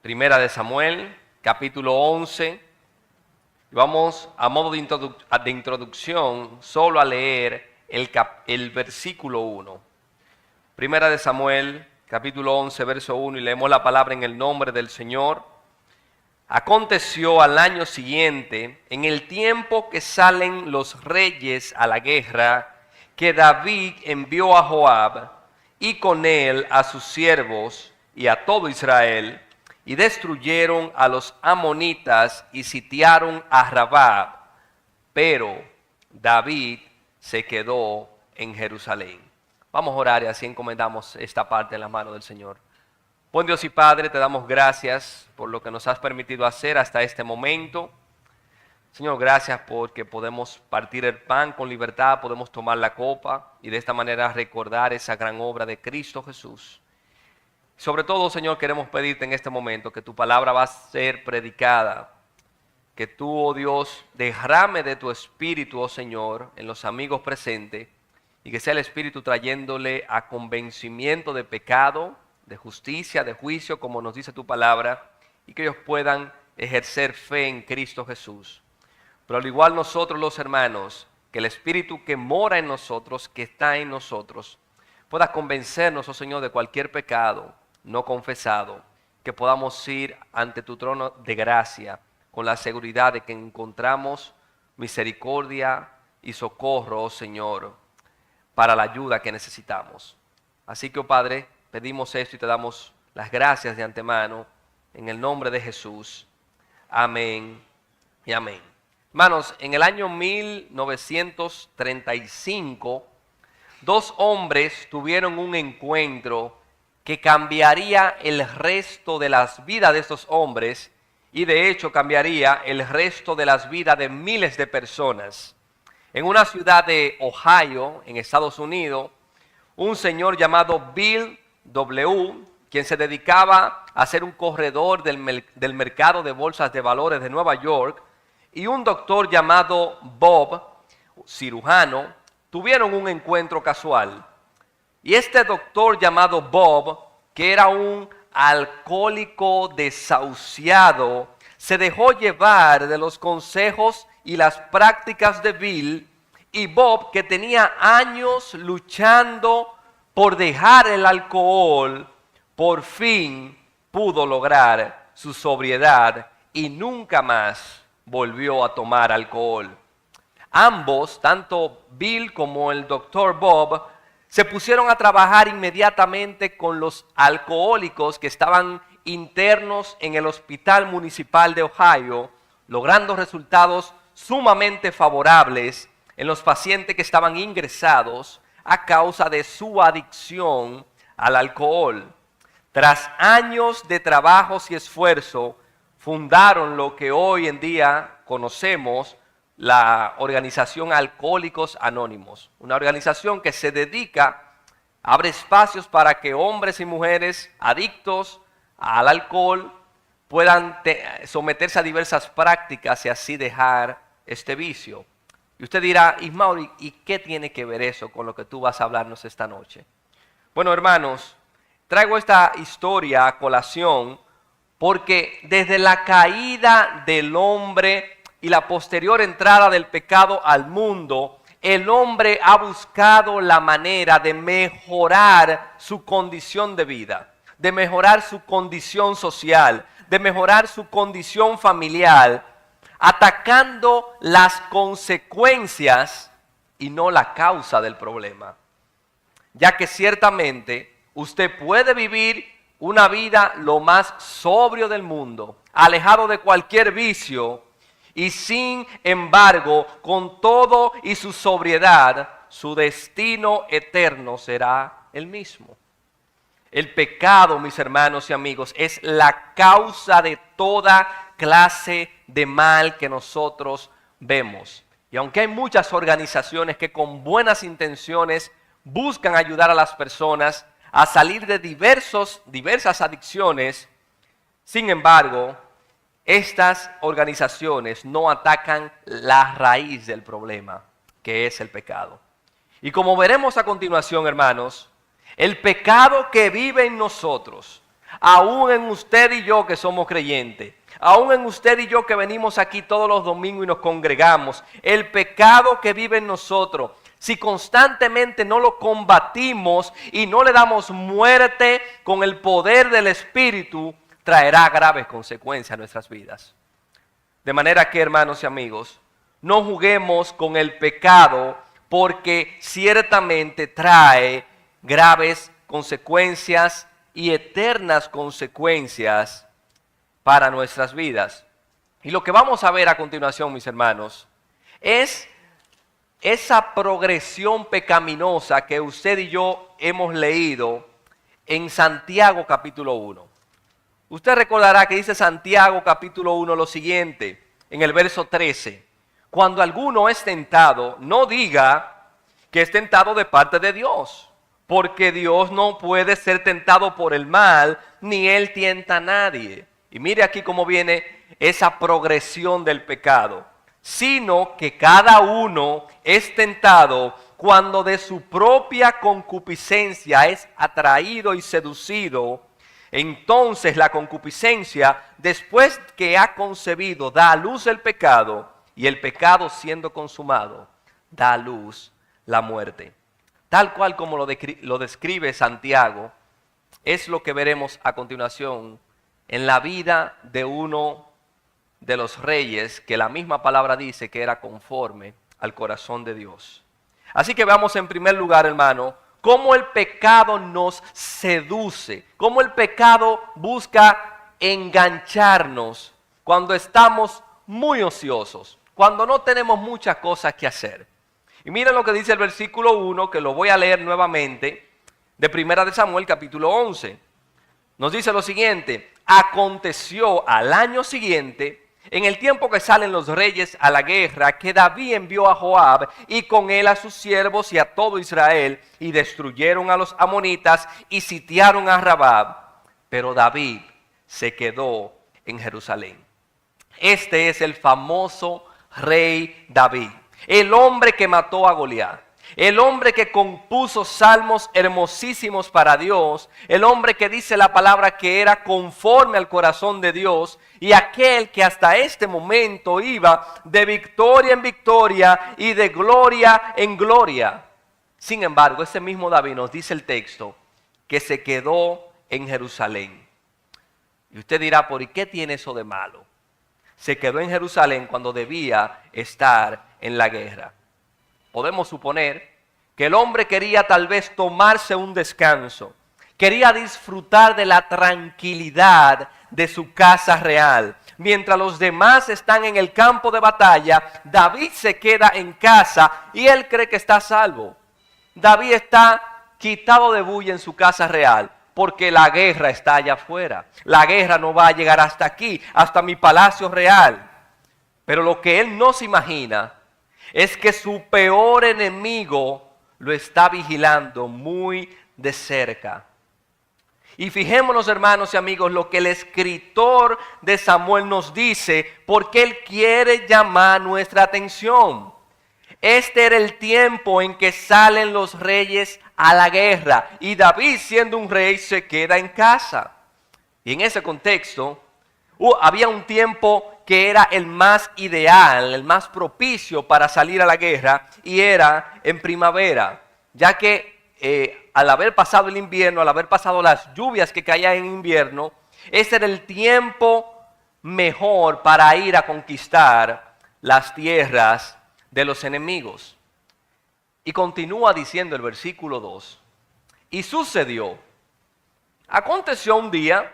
Primera de Samuel, capítulo 11. Vamos a modo de introducción solo a leer el versículo 1. Primera de Samuel, capítulo 11, verso 1, y leemos la palabra en el nombre del Señor. Aconteció al año siguiente, en el tiempo que salen los reyes a la guerra, que David envió a Joab y con él a sus siervos y a todo Israel, y destruyeron a los amonitas y sitiaron a Rabá, pero David se quedó en Jerusalén. Vamos a orar y así encomendamos esta parte en la mano del Señor. Buen Dios y Padre, te damos gracias por lo que nos has permitido hacer hasta este momento. Señor, gracias porque podemos partir el pan con libertad, podemos tomar la copa y de esta manera recordar esa gran obra de Cristo Jesús. Sobre todo, Señor, queremos pedirte en este momento que tu palabra va a ser predicada, que tú, oh Dios, derrame de tu espíritu, oh Señor, en los amigos presentes, y que sea el espíritu trayéndole a convencimiento de pecado, de justicia, de juicio, como nos dice tu palabra, y que ellos puedan ejercer fe en Cristo Jesús. Pero al igual nosotros los hermanos, que el espíritu que mora en nosotros, que está en nosotros, pueda convencernos, oh Señor, de cualquier pecado no confesado, que podamos ir ante tu trono de gracia con la seguridad de que encontramos misericordia y socorro, oh Señor, para la ayuda que necesitamos. Así que, oh Padre, pedimos esto y te damos las gracias de antemano en el nombre de Jesús. Amén y amén. Hermanos, en el año 1935, dos hombres tuvieron un encuentro que cambiaría el resto de las vidas de estos hombres y de hecho cambiaría el resto de las vidas de miles de personas. En una ciudad de Ohio, en Estados Unidos, un señor llamado Bill W., quien se dedicaba a ser un corredor del mercado de bolsas de valores de Nueva York, y un doctor llamado Bob, cirujano, tuvieron un encuentro casual. Y este doctor llamado Bob, que era un alcohólico desahuciado, se dejó llevar de los consejos y las prácticas de Bill, y Bob, que tenía años luchando por dejar el alcohol, por fin pudo lograr su sobriedad y nunca más volvió a tomar alcohol. Ambos, tanto Bill como el doctor Bob, se pusieron a trabajar inmediatamente con los alcohólicos que estaban internos en el Hospital Municipal de Ohio, logrando resultados sumamente favorables en los pacientes que estaban ingresados a causa de su adicción al alcohol. Tras años de trabajos y esfuerzo, fundaron lo que hoy en día conocemos la organización Alcohólicos Anónimos, una organización que se dedica, abre espacios para que hombres y mujeres adictos al alcohol puedan someterse a diversas prácticas y así dejar este vicio. Y usted dirá, Ismael, ¿y qué tiene que ver eso con lo que tú vas a hablarnos esta noche? Bueno, hermanos, traigo esta historia a colación porque desde la caída del hombre y la posterior entrada del pecado al mundo, el hombre ha buscado la manera de mejorar su condición de vida, de mejorar su condición social, de mejorar su condición familiar, atacando las consecuencias y no la causa del problema. Ya que ciertamente usted puede vivir una vida lo más sobrio del mundo, alejado de cualquier vicio, y sin embargo, con todo y su sobriedad, su destino eterno será el mismo. El pecado, mis hermanos y amigos, es la causa de toda clase de mal que nosotros vemos. Y aunque hay muchas organizaciones que con buenas intenciones buscan ayudar a las personas a salir de diversas adicciones, sin embargo, estas organizaciones no atacan la raíz del problema, que es el pecado. Y como veremos a continuación, hermanos, el pecado que vive en nosotros Aún en usted y yo que somos creyentes, aún en usted y yo que venimos aquí todos los domingos y nos congregamos, el pecado que vive en nosotros, si constantemente no lo combatimos y no le damos muerte con el poder del Espíritu, traerá graves consecuencias a nuestras vidas. De manera que, hermanos y amigos, no juguemos con el pecado porque ciertamente trae graves consecuencias y eternas consecuencias para nuestras vidas. Y lo que vamos a ver a continuación, mis hermanos, es esa progresión pecaminosa que usted y yo hemos leído en Santiago capítulo 1. Usted recordará que dice Santiago capítulo 1 lo siguiente, en el verso 13. Cuando alguno es tentado, no diga que es tentado de parte de Dios, porque Dios no puede ser tentado por el mal, ni Él tienta a nadie. Y mire aquí cómo viene esa progresión del pecado. Sino que cada uno es tentado cuando de su propia concupiscencia es atraído y seducido. Entonces la concupiscencia, después que ha concebido, da a luz el pecado, y el pecado siendo consumado, da a luz la muerte. Tal cual como lo describe Santiago, es lo que veremos a continuación en la vida de uno de los reyes, que la misma palabra dice que era conforme al corazón de Dios. Así que veamos en primer lugar, hermano, cómo el pecado nos seduce, cómo el pecado busca engancharnos cuando estamos muy ociosos, cuando no tenemos muchas cosas que hacer. Y miren lo que dice el versículo 1, que lo voy a leer nuevamente, de 1 de Samuel capítulo 11. Nos dice lo siguiente: aconteció al año siguiente, en el tiempo que salen los reyes a la guerra, que David envió a Joab y con él a sus siervos y a todo Israel, y destruyeron a los amonitas y sitiaron a Rabab. Pero David se quedó en Jerusalén. Este es el famoso rey David, el hombre que mató a Goliat, el hombre que compuso salmos hermosísimos para Dios, el hombre que dice la palabra que era conforme al corazón de Dios, y aquel que hasta este momento iba de victoria en victoria y de gloria en gloria. Sin embargo, ese mismo David, nos dice el texto, que se quedó en Jerusalén. Y usted dirá, ¿por qué tiene eso de malo? Se quedó en Jerusalén cuando debía estar en la guerra. Podemos suponer que el hombre quería tal vez tomarse un descanso, quería disfrutar de la tranquilidad de su casa real. Mientras los demás están en el campo de batalla, David se queda en casa y él cree que está a salvo. David está quitado de bulla en su casa real, porque la guerra está allá afuera. La guerra no va a llegar hasta aquí, hasta mi palacio real. Pero lo que él no se imagina es que su peor enemigo lo está vigilando muy de cerca. Y fijémonos, hermanos y amigos, lo que el escritor de Samuel nos dice, porque él quiere llamar nuestra atención. Este era el tiempo en que salen los reyes a la guerra, y David, siendo un rey, se queda en casa. Y en ese contexto, había un tiempo que era el más ideal, el más propicio para salir a la guerra, y era en primavera, ya que al haber pasado el invierno, al haber pasado las lluvias que caían en invierno, ese era el tiempo mejor para ir a conquistar las tierras de los enemigos. Y continúa diciendo el versículo 2, y sucedió, aconteció un día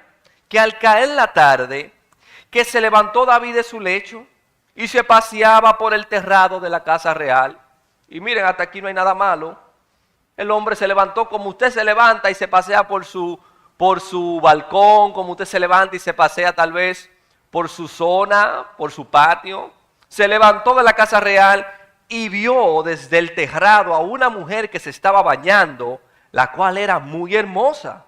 que al caer la tarde, que se levantó David de su lecho y se paseaba por el terrado de la casa real. Y miren, hasta aquí no hay nada malo. El hombre se levantó como usted se levanta y se pasea por su balcón, como usted se levanta y se pasea tal vez por su zona, por su patio. Se levantó de la casa real y vio desde el terrado a una mujer que se estaba bañando, la cual era muy hermosa.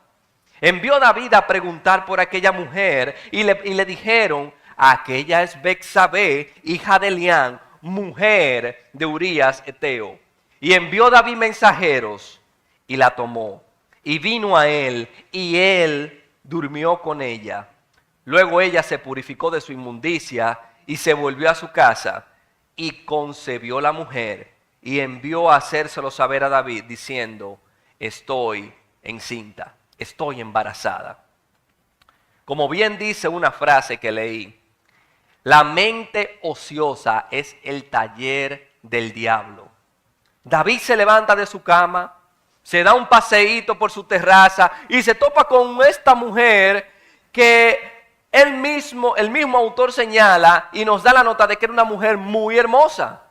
Envió David a preguntar por aquella mujer y le dijeron, aquella es Betsabé, hija de Elián, mujer de Urías Eteo. Y envió David mensajeros y la tomó y vino a él y él durmió con ella. Luego ella se purificó de su inmundicia y se volvió a su casa y concebió la mujer y envió a hacérselo saber a David diciendo, estoy encinta, estoy embarazada. Como bien dice una frase que leí, la mente ociosa es el taller del diablo. David se levanta de su cama, se da un paseíto por su terraza y se topa con esta mujer que el mismo autor señala y nos da la nota de que era una mujer muy hermosa.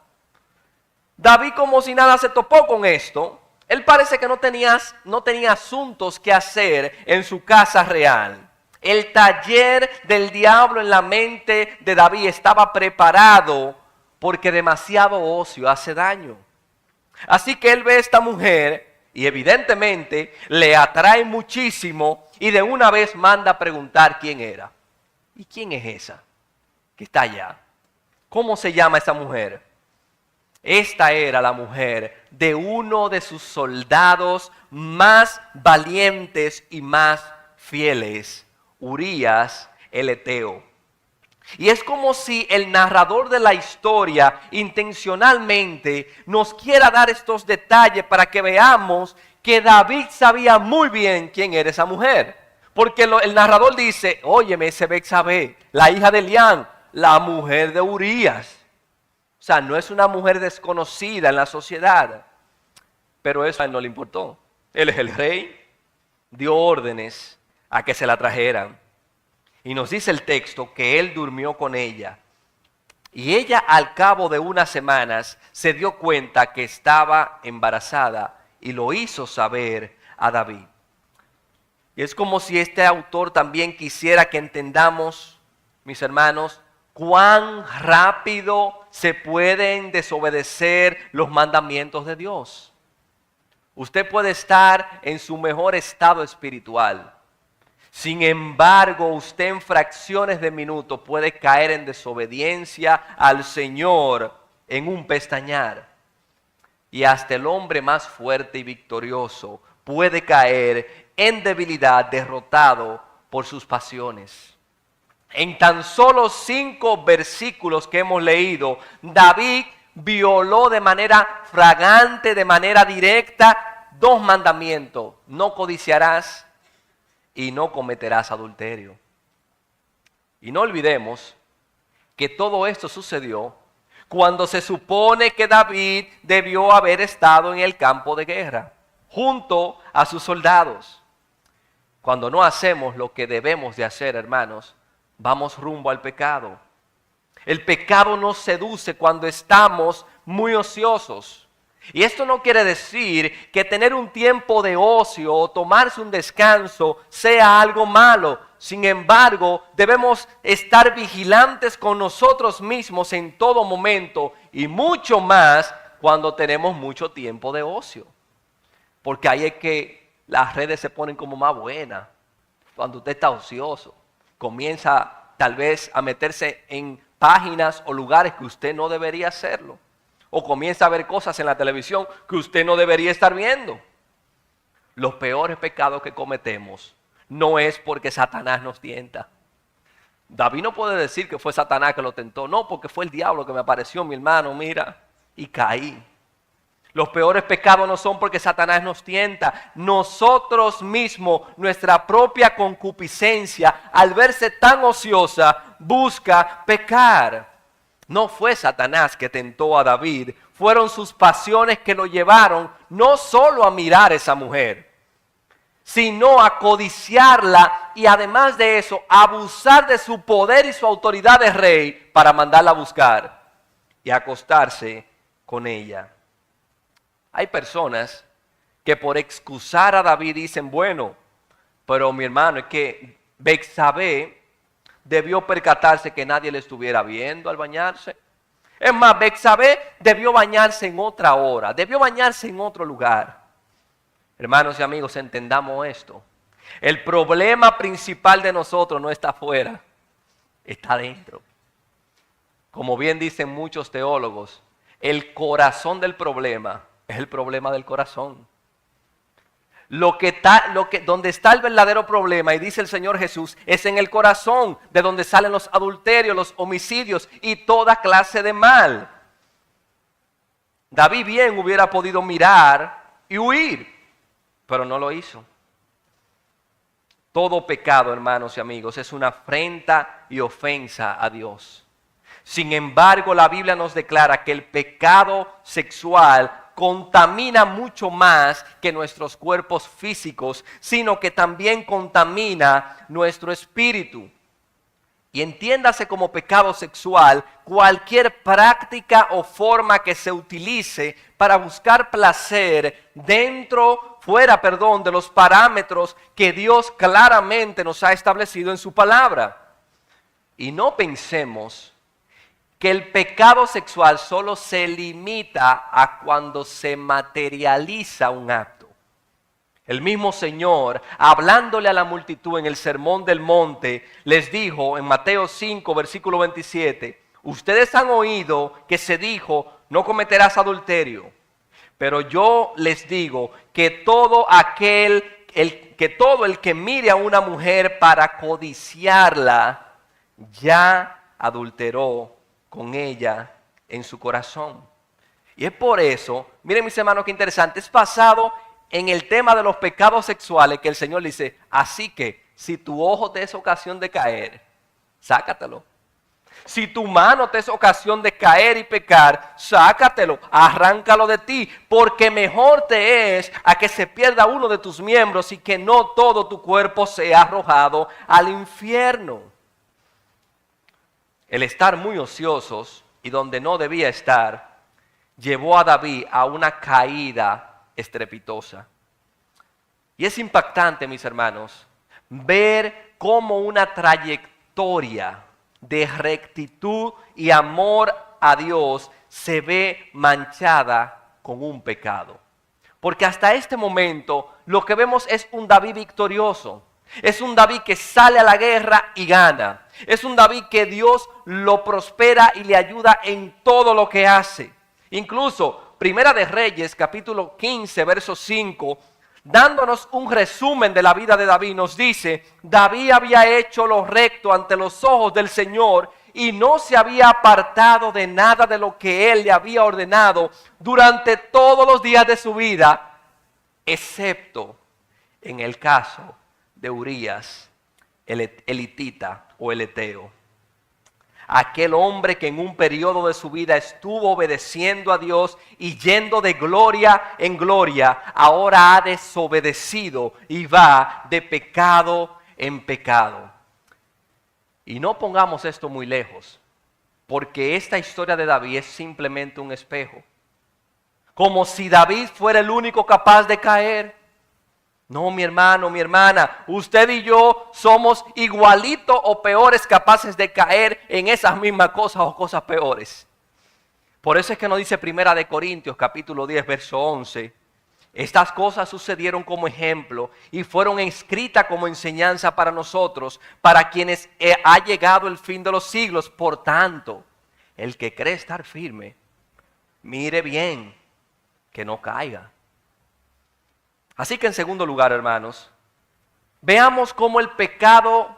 David, como si nada, se topó con esto. Él parece que no tenía asuntos que hacer en su casa real. El taller del diablo en la mente de David estaba preparado porque demasiado ocio hace daño. Así que él ve a esta mujer y evidentemente le atrae muchísimo y de una vez manda a preguntar quién era. ¿Y quién es esa que está allá? ¿Cómo se llama esa mujer? Esta era la mujer de uno de sus soldados más valientes y más fieles, Urías el Eteo. Y es como si el narrador de la historia intencionalmente nos quiera dar estos detalles para que veamos que David sabía muy bien quién era esa mujer. Porque el narrador dice, óyeme, ese Betsabé, la hija de Elián, la mujer de Urías. O sea, no es una mujer desconocida en la sociedad. Pero eso a él no le importó. Él es el rey, dio órdenes a que se la trajeran. Y nos dice el texto que él durmió con ella. Y ella al cabo de unas semanas se dio cuenta que estaba embarazada y lo hizo saber a David. Y es como si este autor también quisiera que entendamos, mis hermanos, cuán rápido se pueden desobedecer los mandamientos de Dios. Usted puede estar en su mejor estado espiritual. Sin embargo, usted en fracciones de minutos puede caer en desobediencia al Señor en un pestañear. Y hasta el hombre más fuerte y victorioso puede caer en debilidad, derrotado por sus pasiones. En tan solo 5 versículos que hemos leído, David violó de manera flagrante, de manera directa, 2 mandamientos: no codiciarás y no cometerás adulterio. Y no olvidemos que todo esto sucedió cuando se supone que David debió haber estado en el campo de guerra, junto a sus soldados. Cuando no hacemos lo que debemos de hacer, hermanos, vamos rumbo al pecado. El pecado nos seduce cuando estamos muy ociosos. Y esto no quiere decir que tener un tiempo de ocio o tomarse un descanso sea algo malo. Sin embargo, debemos estar vigilantes con nosotros mismos en todo momento y mucho más cuando tenemos mucho tiempo de ocio. Porque ahí es que las redes se ponen como más buenas. Cuando usted está ocioso, comienza tal vez a meterse en páginas o lugares que usted no debería hacerlo. O comienza a ver cosas en la televisión que usted no debería estar viendo. Los peores pecados que cometemos no es porque Satanás nos tienta. David no puede decir que fue Satanás que lo tentó. No, porque fue el diablo que me apareció, mi hermano, mira, y caí. Los peores pecados no son porque Satanás nos tienta. Nosotros mismos, nuestra propia concupiscencia, al verse tan ociosa, busca pecar. No fue Satanás que tentó a David, fueron sus pasiones que lo llevaron no solo a mirar a esa mujer, sino a codiciarla y además de eso, a abusar de su poder y su autoridad de rey para mandarla a buscar y acostarse con ella. Hay personas que por excusar a David dicen, bueno, pero mi hermano, es que Betsabé debió percatarse que nadie le estuviera viendo al bañarse. Es más, Betsabé debió bañarse en otra hora, debió bañarse en otro lugar. Hermanos y amigos, entendamos esto. El problema principal de nosotros no está afuera, está adentro. Como bien dicen muchos teólogos, el corazón del problema es el problema del corazón. Donde está el verdadero problema, y dice el Señor Jesús, es en el corazón, de donde salen los adulterios, los homicidios y toda clase de mal. David bien hubiera podido mirar y huir, pero no lo hizo. Todo pecado, hermanos y amigos, es una afrenta y ofensa a Dios. Sin embargo, la Biblia nos declara que el pecado sexual contamina mucho más que nuestros cuerpos físicos, sino que también contamina nuestro espíritu. Y entiéndase como pecado sexual cualquier práctica o forma que se utilice para buscar placer fuera de los parámetros que Dios claramente nos ha establecido en su palabra. Y no pensemos que el pecado sexual solo se limita a cuando se materializa un acto. El mismo Señor, hablándole a la multitud en el Sermón del Monte, les dijo en Mateo 5, versículo 27, ustedes han oído que se dijo, no cometerás adulterio, pero yo les digo que todo el que mire a una mujer para codiciarla, ya adulteró con ella en su corazón. Y es por eso, miren mis hermanos qué interesante, es basado en el tema de los pecados sexuales que el Señor dice, así que si tu ojo te es ocasión de caer, sácatelo. Si tu mano te es ocasión de caer y pecar, sácatelo, arráncalo de ti, porque mejor te es a que se pierda uno de tus miembros y que no todo tu cuerpo sea arrojado al infierno. El estar muy ociosos y donde no debía estar, llevó a David a una caída estrepitosa. Y es impactante, mis hermanos, ver cómo una trayectoria de rectitud y amor a Dios se ve manchada con un pecado. Porque hasta este momento lo que vemos es un David victorioso. Es un David que sale a la guerra y gana. Es un David que Dios lo prospera y le ayuda en todo lo que hace. Incluso, Primera de Reyes, capítulo 15, verso 5, dándonos un resumen de la vida de David, nos dice, David había hecho lo recto ante los ojos del Señor y no se había apartado de nada de lo que Él le había ordenado durante todos los días de su vida, excepto en el caso de Urías, el hitita o el eteo. Aquel hombre que en un periodo de su vida estuvo obedeciendo a Dios y yendo de gloria en gloria, ahora ha desobedecido y va de pecado en pecado. Y no pongamos esto muy lejos, porque esta historia de David es simplemente un espejo. Como si David fuera el único capaz de caer. No, mi hermano, mi hermana, usted y yo somos igualitos o peores capaces de caer en esas mismas cosas o cosas peores. Por eso es que nos dice Primera de Corintios, capítulo 10, verso 11. Estas cosas sucedieron como ejemplo y fueron escritas como enseñanza para nosotros, para quienes ha llegado el fin de los siglos. Por tanto, el que cree estar firme, mire bien que no caiga. Así que en segundo lugar, hermanos, veamos cómo el pecado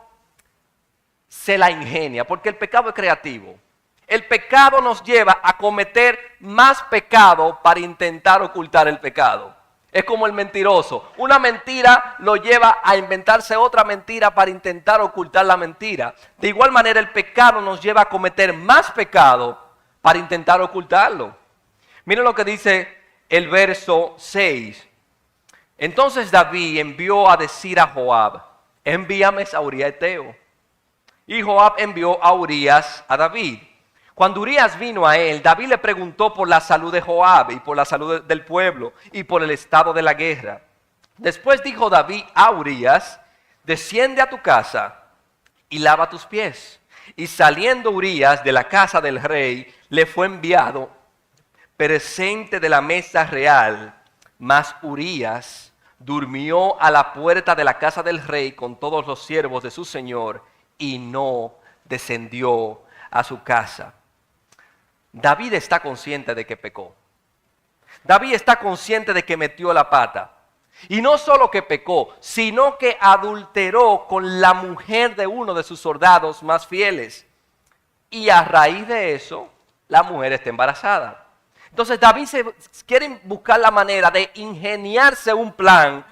se la ingenia, porque el pecado es creativo. El pecado nos lleva a cometer más pecado para intentar ocultar el pecado. Es como el mentiroso. Una mentira lo lleva a inventarse otra mentira para intentar ocultar la mentira. De igual manera, el pecado nos lleva a cometer más pecado para intentar ocultarlo. Miren lo que dice el verso 6. Entonces David envió a decir a Joab, envíame a Urías eteo. Y Joab envió a Urías a David. Cuando Urías vino a él, David le preguntó por la salud de Joab y por la salud del pueblo y por el estado de la guerra. Después dijo David a Urías, desciende a tu casa y lava tus pies. Y saliendo Urías de la casa del rey, le fue enviado presente de la mesa real. Mas Urías durmió a la puerta de la casa del rey con todos los siervos de su señor y no descendió a su casa. David está consciente de que pecó. David está consciente de que metió la pata. Y no solo que pecó, sino que adulteró con la mujer de uno de sus soldados más fieles. Y a raíz de eso, la mujer está embarazada. Entonces David quiere buscar la manera de ingeniarse un plan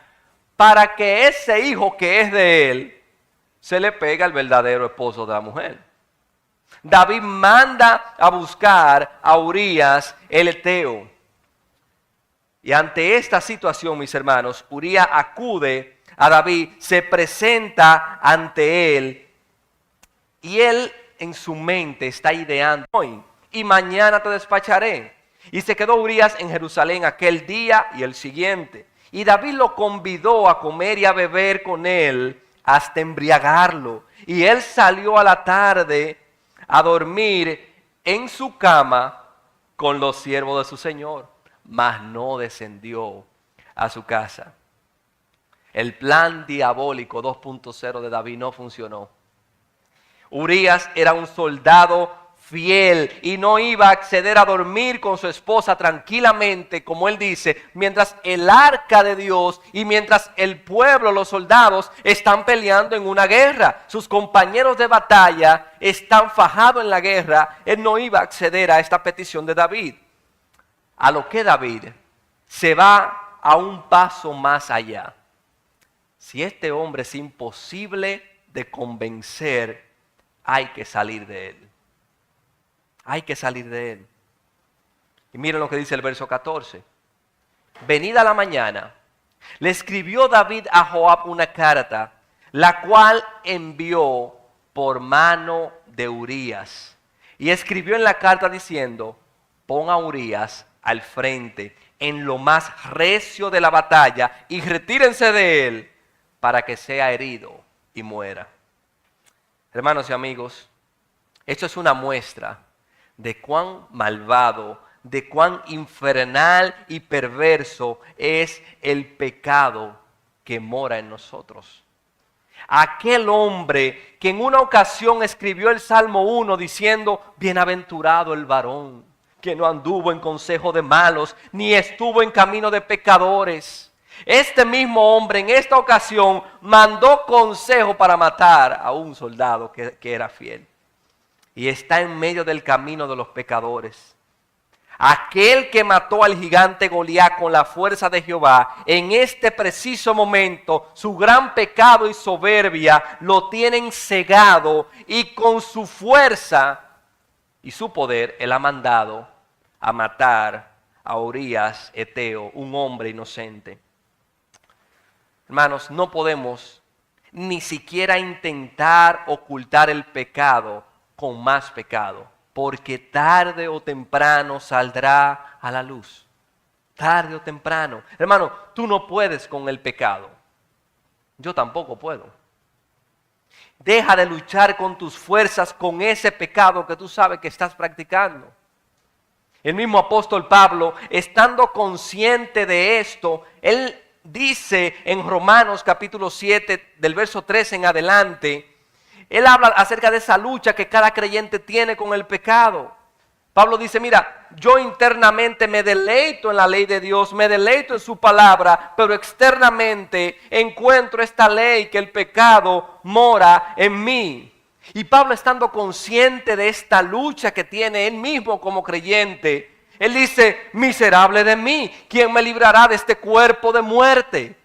para que ese hijo que es de él se le pegue al verdadero esposo de la mujer. David manda a buscar a Urías el Eteo. Y ante esta situación, mis hermanos, Urías acude a David, se presenta ante él y él en su mente está ideando: hoy y mañana te despacharé. Y se quedó Urías en Jerusalén aquel día y el siguiente. Y David lo convidó a comer y a beber con él hasta embriagarlo. Y él salió a la tarde a dormir en su cama con los siervos de su señor, mas no descendió a su casa. El plan diabólico 2.0 de David no funcionó. Urías era un soldado fiel y no iba a acceder a dormir con su esposa tranquilamente, como él dice, mientras el arca de Dios y mientras el pueblo, los soldados, están peleando en una guerra. Sus compañeros de batalla están fajados en la guerra. Él no iba a acceder a esta petición de David. A lo que David se va a un paso más allá. Si este hombre es imposible de convencer, hay que salir de él. Hay que salir de él. Y miren lo que dice el verso 14. Venida la mañana, le escribió David a Joab una carta, la cual envió por mano de Urías. Y escribió en la carta diciendo: pon a Urías al frente en lo más recio de la batalla y retírense de él para que sea herido y muera. Hermanos y amigos, esto es una muestra de cuán malvado, de cuán infernal y perverso es el pecado que mora en nosotros. Aquel hombre que en una ocasión escribió el Salmo 1 diciendo: bienaventurado el varón que no anduvo en consejo de malos, ni estuvo en camino de pecadores. Este mismo hombre en esta ocasión mandó consejo para matar a un soldado que era fiel. Y está en medio del camino de los pecadores. Aquel que mató al gigante Goliat con la fuerza de Jehová, en este preciso momento, su gran pecado y soberbia lo tienen cegado, y con su fuerza y su poder, él ha mandado a matar a Urías Eteo, un hombre inocente. Hermanos, no podemos ni siquiera intentar ocultar el pecado con más pecado, porque tarde o temprano saldrá a la luz. Tarde o temprano. Hermano, tú no puedes con el pecado. Yo tampoco puedo. Deja de luchar con tus fuerzas con ese pecado que tú sabes que estás practicando. El mismo apóstol Pablo, estando consciente de esto, él dice en Romanos capítulo 7, del verso 13 en adelante, él habla acerca de esa lucha que cada creyente tiene con el pecado. Pablo dice: mira, yo internamente me deleito en la ley de Dios, me deleito en su palabra, pero externamente encuentro esta ley que el pecado mora en mí. Y Pablo, estando consciente de esta lucha que tiene él mismo como creyente, él dice: miserable de mí, ¿quién me librará de este cuerpo de muerte?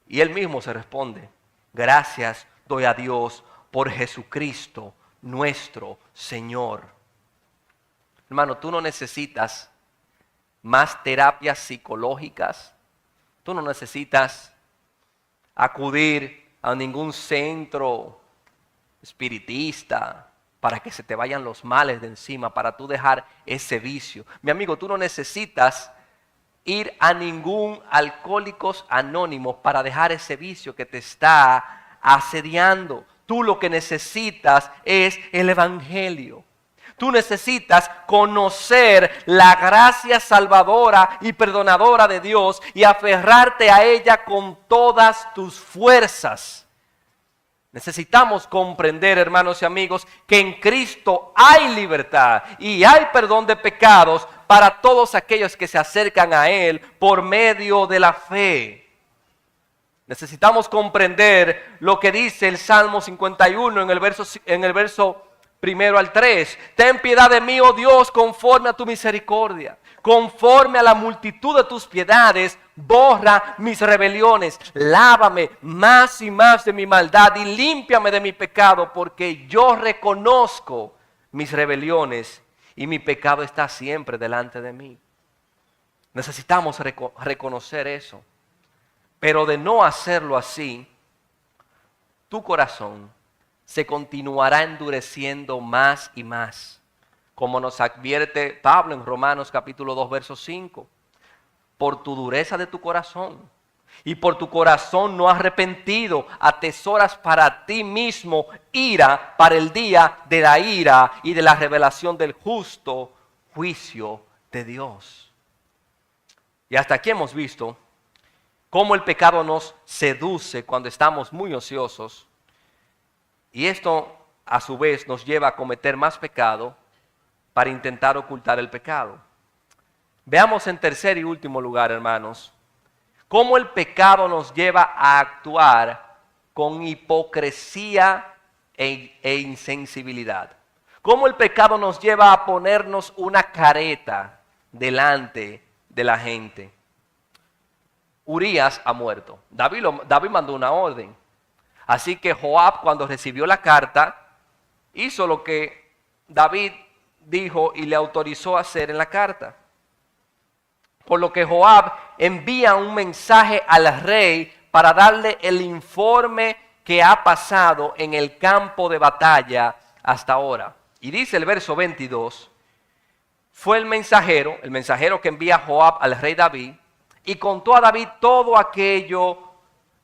Y él mismo se responde: gracias doy a Dios por Jesucristo nuestro Señor. Hermano, tú no necesitas más terapias psicológicas. Tú no necesitas acudir a ningún centro espiritista para que se te vayan los males de encima, para tú dejar ese vicio. Mi amigo, tú no necesitas ir a ningún Alcohólicos Anónimos para dejar ese vicio que te está asediando. Tú lo que necesitas es el Evangelio. Tú necesitas conocer la gracia salvadora y perdonadora de Dios y aferrarte a ella con todas tus fuerzas. Necesitamos comprender, hermanos y amigos, que en Cristo hay libertad y hay perdón de pecados para todos aquellos que se acercan a Él por medio de la fe. Necesitamos comprender lo que dice el Salmo 51 en el verso 1 al 3. Ten piedad de mí, oh Dios, conforme a tu misericordia. Conforme a la multitud de tus piedades, borra mis rebeliones. Lávame más y más de mi maldad y límpiame de mi pecado, porque yo reconozco mis rebeliones y mi pecado está siempre delante de mí. Necesitamos reconocer eso. Pero de no hacerlo así, tu corazón se continuará endureciendo más y más, como nos advierte Pablo en Romanos capítulo 2, verso 5. Por tu dureza de tu corazón y por tu corazón no arrepentido, atesoras para ti mismo ira para el día de la ira y de la revelación del justo juicio de Dios. Y hasta aquí hemos visto cómo el pecado nos seduce cuando estamos muy ociosos. Y esto a su vez nos lleva a cometer más pecado para intentar ocultar el pecado. Veamos en tercer y último lugar, hermanos, cómo el pecado nos lleva a actuar con hipocresía e insensibilidad. Cómo el pecado nos lleva a ponernos una careta delante de la gente. Urías ha muerto. David mandó una orden. Así que Joab, cuando recibió la carta, hizo lo que David dijo y le autorizó a hacer en la carta. Por lo que Joab envía un mensaje al rey para darle el informe que ha pasado en el campo de batalla hasta ahora. Y dice el verso 22, fue el mensajero que envía Joab al rey David, y contó a David todo aquello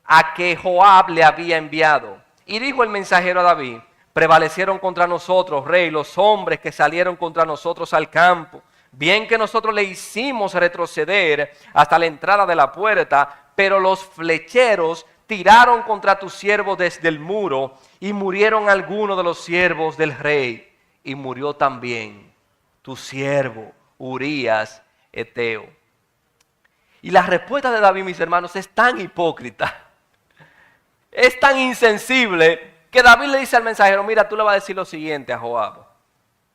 a que Joab le había enviado. Y dijo el mensajero a David, prevalecieron contra nosotros, rey, los hombres que salieron contra nosotros al campo. Bien que nosotros le hicimos retroceder hasta la entrada de la puerta, pero los flecheros tiraron contra tus siervos desde el muro, y murieron algunos de los siervos del rey, y murió también tu siervo Urías Eteo. Y la respuesta de David, mis hermanos, es tan hipócrita, es tan insensible, que David le dice al mensajero, mira, tú le vas a decir lo siguiente a Joab.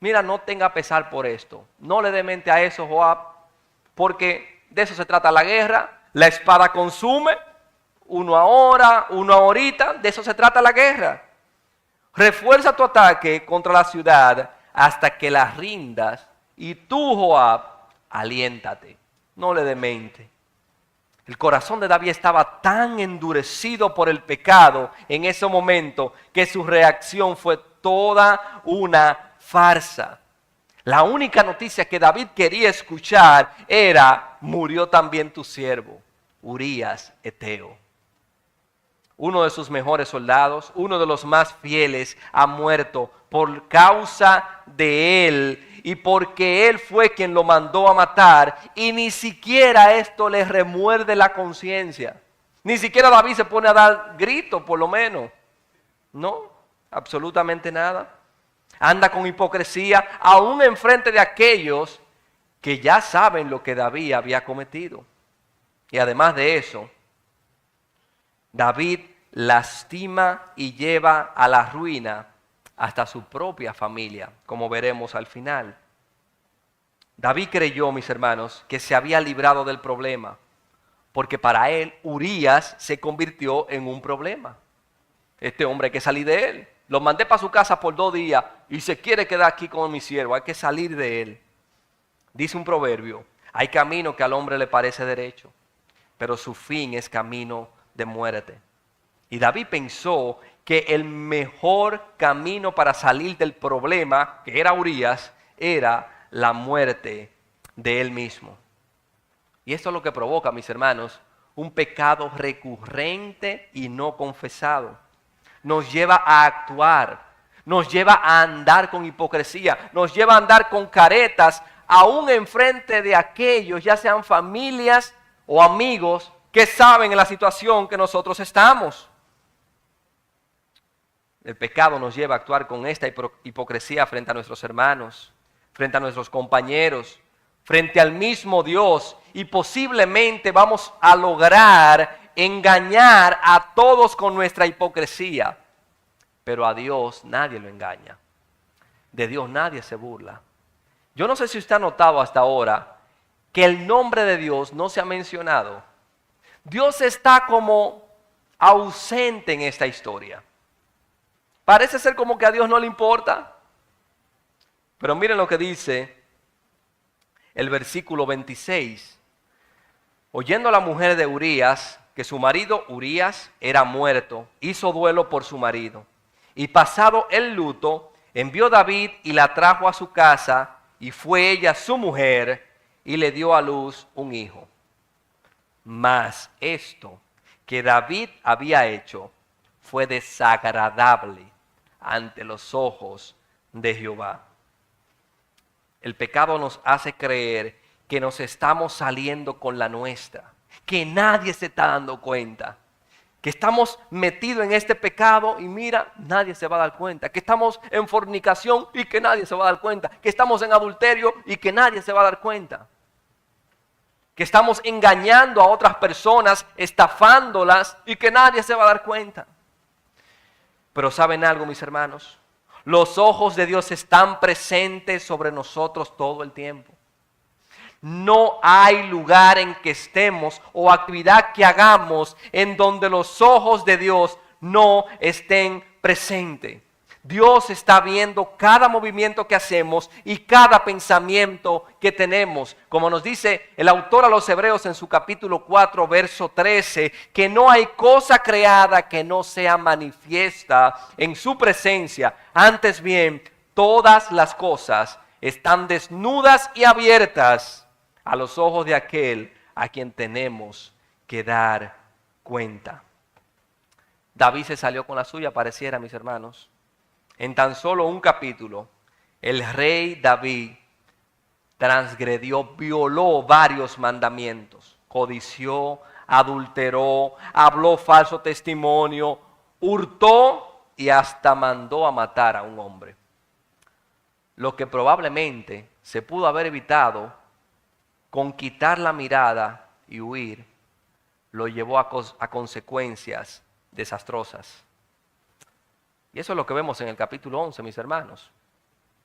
Mira, no tenga pesar por esto. No le dé mente a eso, Joab, porque de eso se trata la guerra. La espada consume, uno ahora, uno ahorita, de eso se trata la guerra. Refuerza tu ataque contra la ciudad hasta que la rindas, y tú, Joab, aliéntate. No le dé mente. El corazón de David estaba tan endurecido por el pecado en ese momento que su reacción fue toda una farsa. La única noticia que David quería escuchar era, murió también tu siervo, Urías Eteo. Uno de sus mejores soldados, uno de los más fieles, ha muerto por causa de él y porque él fue quien lo mandó a matar, y ni siquiera esto le remuerde la conciencia. Ni siquiera David se pone a dar grito, por lo menos. No, absolutamente nada. Anda con hipocresía, aún enfrente de aquellos que ya saben lo que David había cometido. Y además de eso, David lastima y lleva a la ruina hasta su propia familia, como veremos al final. David creyó, mis hermanos, que se había librado del problema, porque para él Urías se convirtió en un problema. Este hombre hay que salir de él. Lo mandé para su casa por 2 días y se quiere quedar aquí con mi siervo. Hay que salir de él. Dice un proverbio, hay camino que al hombre le parece derecho, pero su fin es camino de muerte. Y David pensó que el mejor camino para salir del problema, que era Urías, era la muerte de él mismo. Y esto es lo que provoca, mis hermanos, un pecado recurrente y no confesado. Nos lleva a actuar, nos lleva a andar con hipocresía, nos lleva a andar con caretas, aún enfrente de aquellos, ya sean familias o amigos, que saben en la situación que nosotros estamos. El pecado nos lleva a actuar con esta hipocresía frente a nuestros hermanos, frente a nuestros compañeros, frente al mismo Dios, y posiblemente vamos a lograr engañar a todos con nuestra hipocresía. Pero a Dios nadie lo engaña. De Dios nadie se burla. Yo no sé si usted ha notado hasta ahora que el nombre de Dios no se ha mencionado. Dios está como ausente en esta historia. Parece ser como que a Dios no le importa. Pero miren lo que dice el versículo 26. Oyendo la mujer de Urías que su marido Urías era muerto, hizo duelo por su marido. Y pasado el luto, envió David y la trajo a su casa, y fue ella su mujer, y le dio a luz un hijo. Mas esto que David había hecho fue desagradable ante los ojos de Jehová. El pecado nos hace creer que nos estamos saliendo con la nuestra, que nadie se está dando cuenta, que estamos metidos en este pecado y mira, nadie se va a dar cuenta, que estamos en fornicación y que nadie se va a dar cuenta, que estamos en adulterio y que nadie se va a dar cuenta, que estamos engañando a otras personas, estafándolas y que nadie se va a dar cuenta. Pero ¿saben algo, mis hermanos? Los ojos de Dios están presentes sobre nosotros todo el tiempo. No hay lugar en que estemos o actividad que hagamos en donde los ojos de Dios no estén presentes. Dios está viendo cada movimiento que hacemos y cada pensamiento que tenemos. Como nos dice el autor a los Hebreos en su capítulo 4, verso 13, que no hay cosa creada que no sea manifiesta en su presencia. Antes bien, todas las cosas están desnudas y abiertas a los ojos de aquel a quien tenemos que dar cuenta. David se salió con la suya, pareciera, mis hermanos. En tan solo un capítulo, el rey David transgredió, violó varios mandamientos. Codició, adulteró, habló falso testimonio, hurtó y hasta mandó a matar a un hombre. Lo que probablemente se pudo haber evitado con quitar la mirada y huir, lo llevó a consecuencias desastrosas. Y eso es lo que vemos en el capítulo 11, mis hermanos.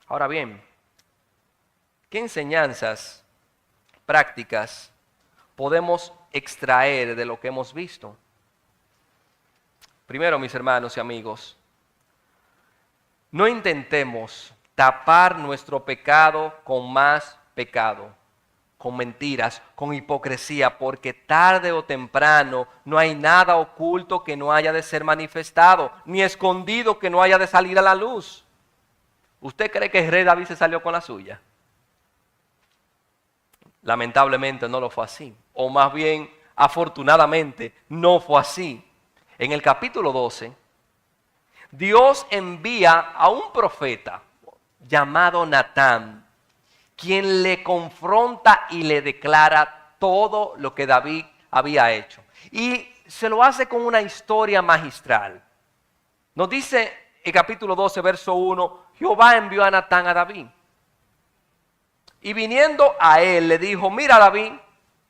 Ahora bien, ¿qué enseñanzas prácticas podemos extraer de lo que hemos visto? Primero, mis hermanos y amigos, no intentemos tapar nuestro pecado con más pecado, con mentiras, con hipocresía, porque tarde o temprano no hay nada oculto que no haya de ser manifestado, ni escondido que no haya de salir a la luz. ¿Usted cree que el rey David se salió con la suya? Lamentablemente no lo fue así, o más bien, afortunadamente, no fue así. En el capítulo 12, Dios envía a un profeta llamado Natán, quien le confronta y le declara todo lo que David había hecho. Y se lo hace con una historia magistral. Nos dice el capítulo 12, verso 1, Jehová envió a Natán a David. Y viniendo a él le dijo, mira David,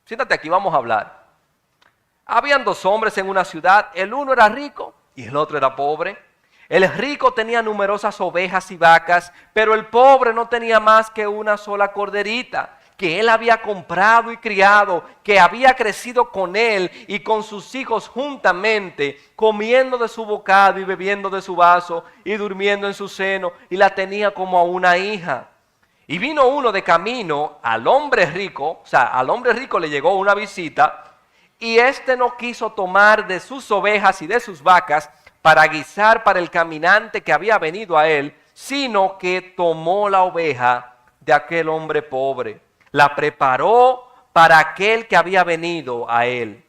siéntate aquí, vamos a hablar. Habían dos hombres en una ciudad, el uno era rico y el otro era pobre. El rico tenía numerosas ovejas y vacas, pero el pobre no tenía más que una sola corderita, que él había comprado y criado, que había crecido con él y con sus hijos juntamente, comiendo de su bocado y bebiendo de su vaso y durmiendo en su seno, y la tenía como a una hija. Y vino uno de camino al hombre rico, o sea, al hombre rico le llegó una visita, y éste no quiso tomar de sus ovejas y de sus vacas para guisar para el caminante que había venido a él, sino que tomó la oveja de aquel hombre pobre, la preparó para aquel que había venido a él.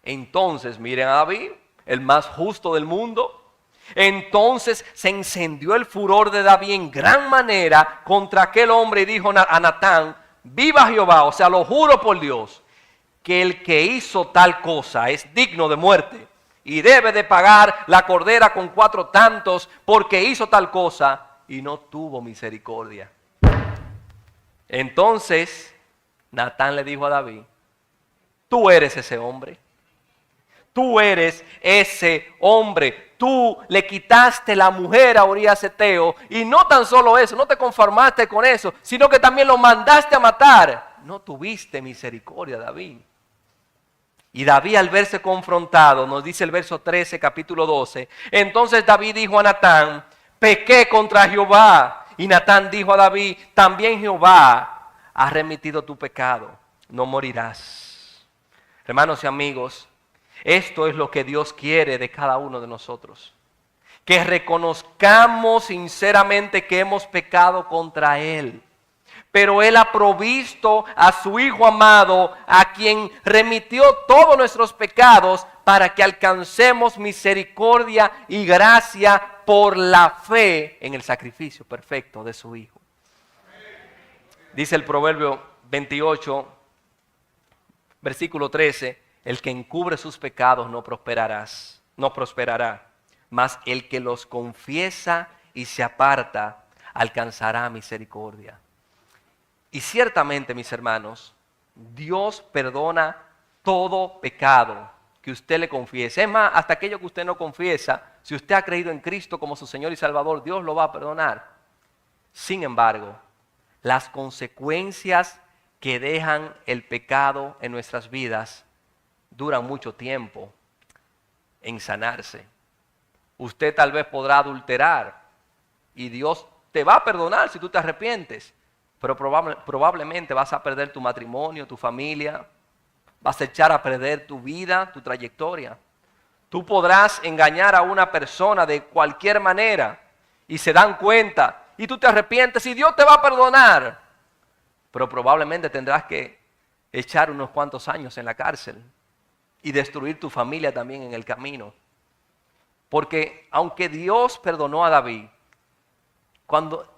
Entonces, miren a David, el más justo del mundo. Entonces se encendió el furor de David en gran manera contra aquel hombre y dijo a Natán, viva Jehová, o sea, lo juro por Dios, que el que hizo tal cosa es digno de muerte y debe de pagar la cordera con 4 tantos porque hizo tal cosa y no tuvo misericordia. Entonces Natán le dijo a David, tú eres ese hombre. Tú eres ese hombre. Tú le quitaste la mujer a Urías Eteo. Y no tan solo eso, no te conformaste con eso, sino que también lo mandaste a matar. No tuviste misericordia, David. Y David, al verse confrontado, nos dice el verso 13, capítulo 12. Entonces David dijo a Natán: pequé contra Jehová. Y Natán dijo a David: también Jehová ha remitido tu pecado, no morirás. Hermanos y amigos, esto es lo que Dios quiere de cada uno de nosotros. Que reconozcamos sinceramente que hemos pecado contra Él. Pero Él ha provisto a su Hijo amado, a quien remitió todos nuestros pecados, para que alcancemos misericordia y gracia por la fe en el sacrificio perfecto de su Hijo. Dice el Proverbio 28, versículo 13, el que encubre sus pecados no prosperará, mas el que los confiesa y se aparta alcanzará misericordia. Y ciertamente, mis hermanos, Dios perdona todo pecado que usted le confiese. Es más, hasta aquello que usted no confiesa, si usted ha creído en Cristo como su Señor y Salvador, Dios lo va a perdonar. Sin embargo, las consecuencias que dejan el pecado en nuestras vidas duran mucho tiempo en sanarse. Usted tal vez podrá adulterar y Dios te va a perdonar si tú te arrepientes. Pero probablemente vas a perder tu matrimonio, tu familia, vas a echar a perder tu vida, tu trayectoria. Tú podrás engañar a una persona de cualquier manera y se dan cuenta y tú te arrepientes y Dios te va a perdonar. Pero probablemente tendrás que echar unos cuantos años en la cárcel y destruir tu familia también en el camino. Porque aunque Dios perdonó a David, cuando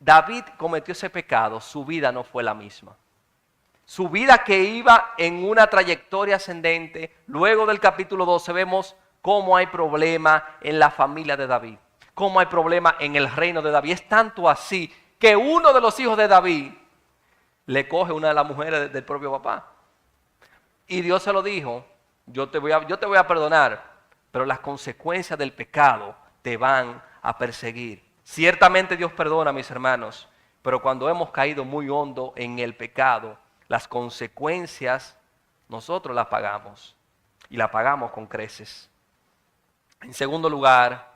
David cometió ese pecado, su vida no fue la misma. Su vida, que iba en una trayectoria ascendente, luego del capítulo 12 vemos cómo hay problema en la familia de David, cómo hay problema en el reino de David. Es tanto así que uno de los hijos de David le coge una de las mujeres del propio papá. Y Dios se lo dijo: yo te voy a perdonar, pero las consecuencias del pecado te van a perseguir. Ciertamente Dios perdona, mis hermanos, pero cuando hemos caído muy hondo en el pecado, las consecuencias nosotros las pagamos, y las pagamos con creces. En segundo lugar,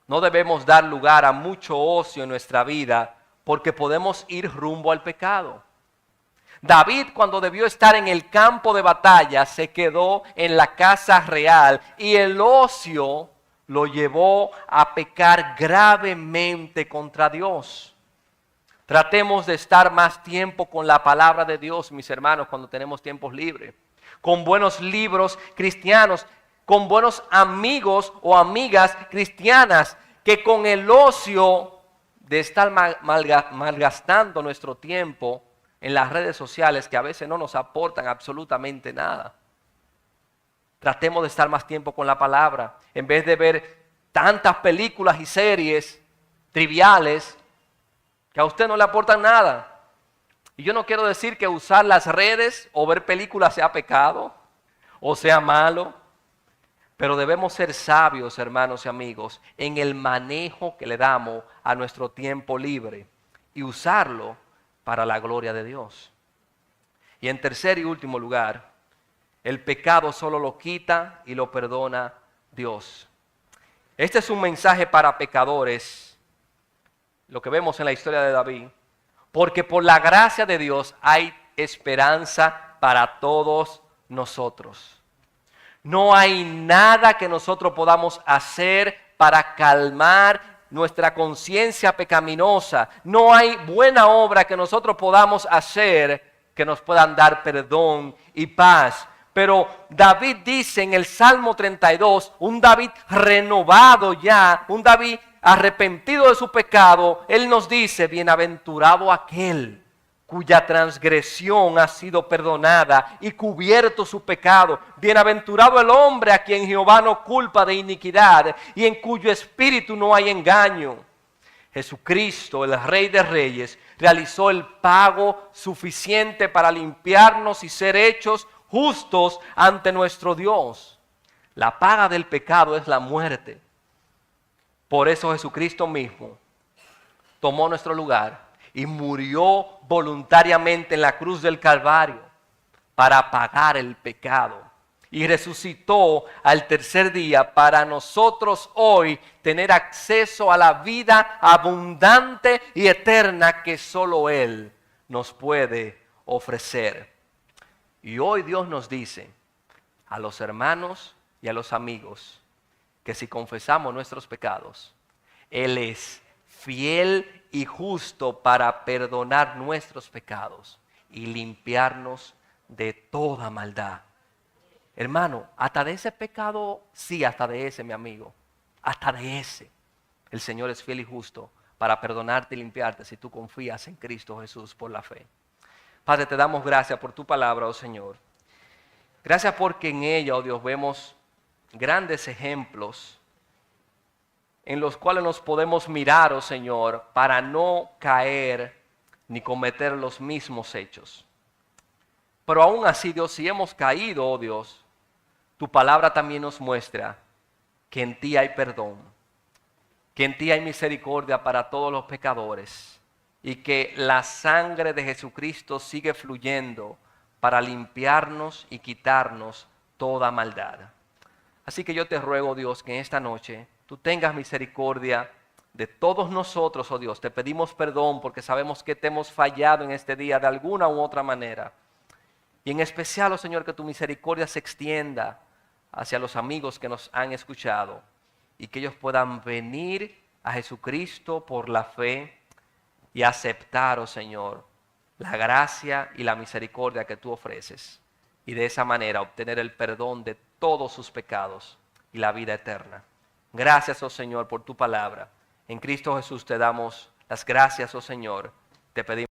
no debemos dar lugar a mucho ocio en nuestra vida, porque podemos ir rumbo al pecado. David, cuando debió estar en el campo de batalla, se quedó en la casa real, y el ocio lo llevó a pecar gravemente contra Dios. Tratemos de estar más tiempo con la palabra de Dios, mis hermanos, cuando tenemos tiempos libres. Con buenos libros cristianos, con buenos amigos o amigas cristianas, que con el ocio de estar malgastando nuestro tiempo en las redes sociales, que a veces no nos aportan absolutamente nada. Tratemos de estar más tiempo con la palabra, en vez de ver tantas películas y series triviales que a usted no le aportan nada. Y yo no quiero decir que usar las redes o ver películas sea pecado o sea malo, pero debemos ser sabios, hermanos y amigos, en el manejo que le damos a nuestro tiempo libre y usarlo para la gloria de Dios. Y en tercer y último lugar, el pecado solo lo quita y lo perdona Dios. Este es un mensaje para pecadores, lo que vemos en la historia de David, porque por la gracia de Dios hay esperanza para todos nosotros. No hay nada que nosotros podamos hacer para calmar nuestra conciencia pecaminosa. No hay buena obra que nosotros podamos hacer que nos puedan dar perdón y paz. Pero David dice en el Salmo 32, un David renovado ya, un David arrepentido de su pecado, él nos dice: bienaventurado aquel cuya transgresión ha sido perdonada y cubierto su pecado. Bienaventurado el hombre a quien Jehová no culpa de iniquidad y en cuyo espíritu no hay engaño. Jesucristo, el Rey de Reyes, realizó el pago suficiente para limpiarnos y ser hechos justos ante nuestro Dios. La paga del pecado es la muerte. Por eso Jesucristo mismo tomó nuestro lugar y murió voluntariamente en la cruz del Calvario para pagar el pecado. Y resucitó al tercer día para nosotros hoy tener acceso a la vida abundante y eterna que solo Él nos puede ofrecer. Y hoy Dios nos dice a los hermanos y a los amigos que si confesamos nuestros pecados, Él es fiel y justo para perdonar nuestros pecados y limpiarnos de toda maldad. Hermano, hasta de ese pecado, sí, hasta de ese, mi amigo, hasta de ese, el Señor es fiel y justo para perdonarte y limpiarte si tú confías en Cristo Jesús por la fe. Padre, te damos gracias por tu palabra, oh Señor. Gracias porque en ella, oh Dios, vemos grandes ejemplos en los cuales nos podemos mirar, oh Señor, para no caer ni cometer los mismos hechos. Pero aún así, Dios, si hemos caído, oh Dios, tu palabra también nos muestra que en ti hay perdón, que en ti hay misericordia para todos los pecadores y que la sangre de Jesucristo sigue fluyendo para limpiarnos y quitarnos toda maldad. Así que yo te ruego, Dios, que en esta noche tú tengas misericordia de todos nosotros, oh Dios. Te pedimos perdón porque sabemos que te hemos fallado en este día de alguna u otra manera. Y en especial, oh Señor, que tu misericordia se extienda hacia los amigos que nos han escuchado y que ellos puedan venir a Jesucristo por la fe y aceptar, oh Señor, la gracia y la misericordia que tú ofreces y de esa manera obtener el perdón de todos sus pecados y la vida eterna. Gracias, oh Señor, por tu palabra. En Cristo Jesús te damos las gracias, oh Señor. Te pedimos